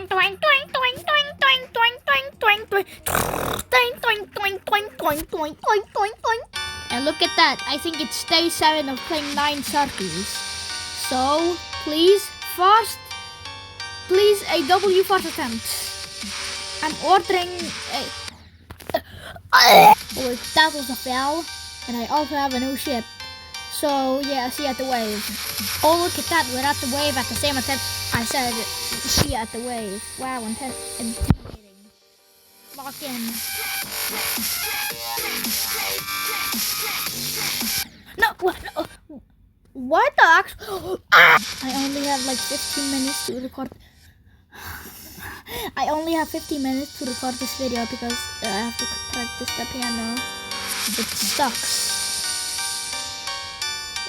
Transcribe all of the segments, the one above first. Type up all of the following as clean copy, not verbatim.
Twang twang twang twang twang twang twang twang twang twang twang twang twang twang twang twang twang twang twang. And look at that. I think it's day 7 of playing 9 circles. So please a W fast attempt. I'm ordering a oh, that was a fail. And I also have a new ship. So yeah, see you at the wave. Oh, look at that, we're at the wave at the same attempt. I said, see you at the wave. Wow, intimidating. Lock in. No, what? What the actual? I only have like 15 minutes to record. I only have 15 minutes to record this video because I have to practice the piano. It sucks.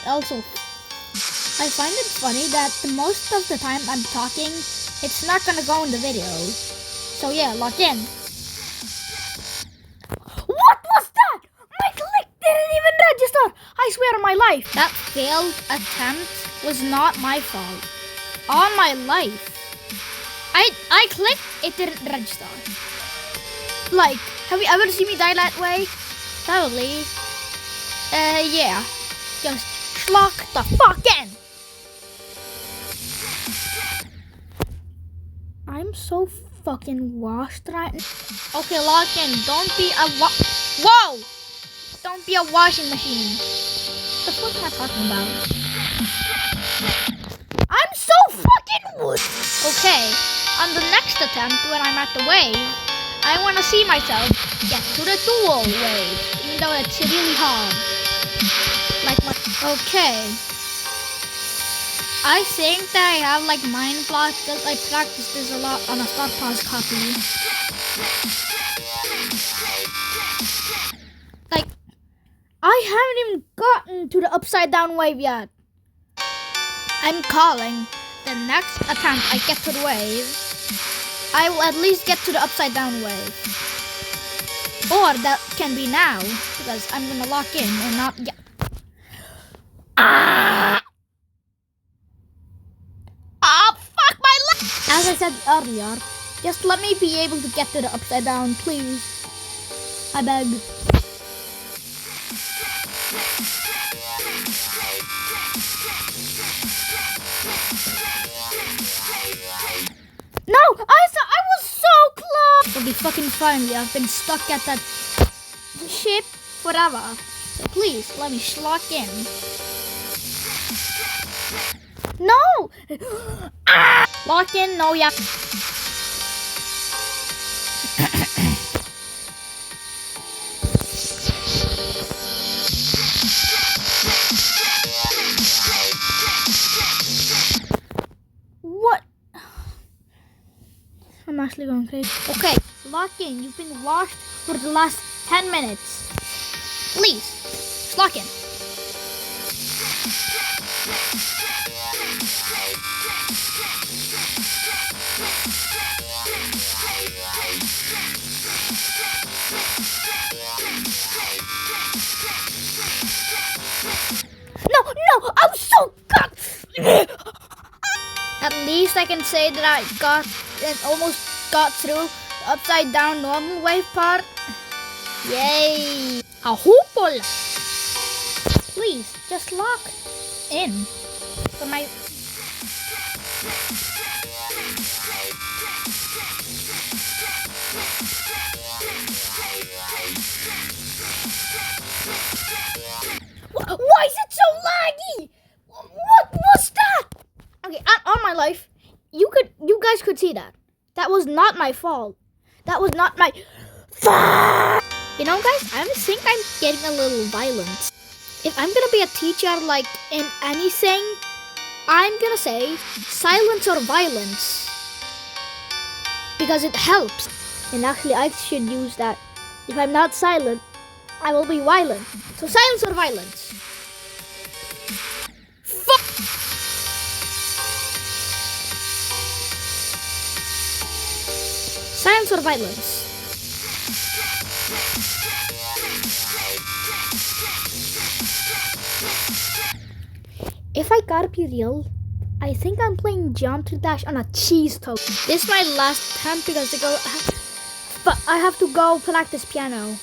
Also, I find it funny that most of the time I'm talking, it's not gonna go in the video. So yeah, lock in. What was that? My click didn't even register. I swear on my life. That failed attempt was not my fault. On my life. I clicked, it didn't register. Like, have you ever seen me die that way? Probably. Yeah. Just lock the fuck in. I'm so fucking washed right now. Okay, lock in. Don't be a whoa! Don't be a washing machine. What the fuck am I talking about? I'm so fucking wood. Okay, on the next attempt when I'm at the wave, I want to see myself get to the dual wave, even though it's really hard. Okay. I think that I have like mind block because I practiced this a lot on a start pause copy. Like, I haven't even gotten to the upside down wave yet. I'm calling the next attempt I get to the wave, I will at least get to the upside down wave. Or that can be now because I'm gonna lock in and not get. Fuck my leg! As I said earlier, just let me be able to get to the upside down, please. I beg. No! I was so close! It'll be fucking fine. I've been stuck at that ship forever. So please, let me lock in. No! Lock in, no, yeah. What? I'm actually going crazy. Okay, lock in. You've been washed for the last 10 minutes. Please, just lock in. No, I'm so good. At least I can say that I almost got through the upside down normal wave part. Yay! A hopeful. Please, just lock in for my. Why is it so laggy? What was that? Okay, on my life, you guys could see that. That was not my fault. That was not my fault. You know, guys, I think I'm getting a little violent. If I'm gonna be a teacher, like in anything, I'm gonna say silence or violence because it helps. And actually, I should use that. If I'm not silent, I will be violent. So silence or violence. Silence or violence? If I gotta be real, I think I'm playing Jump to Dash on a cheese toast. This is my last attempt because but I have to go practice piano.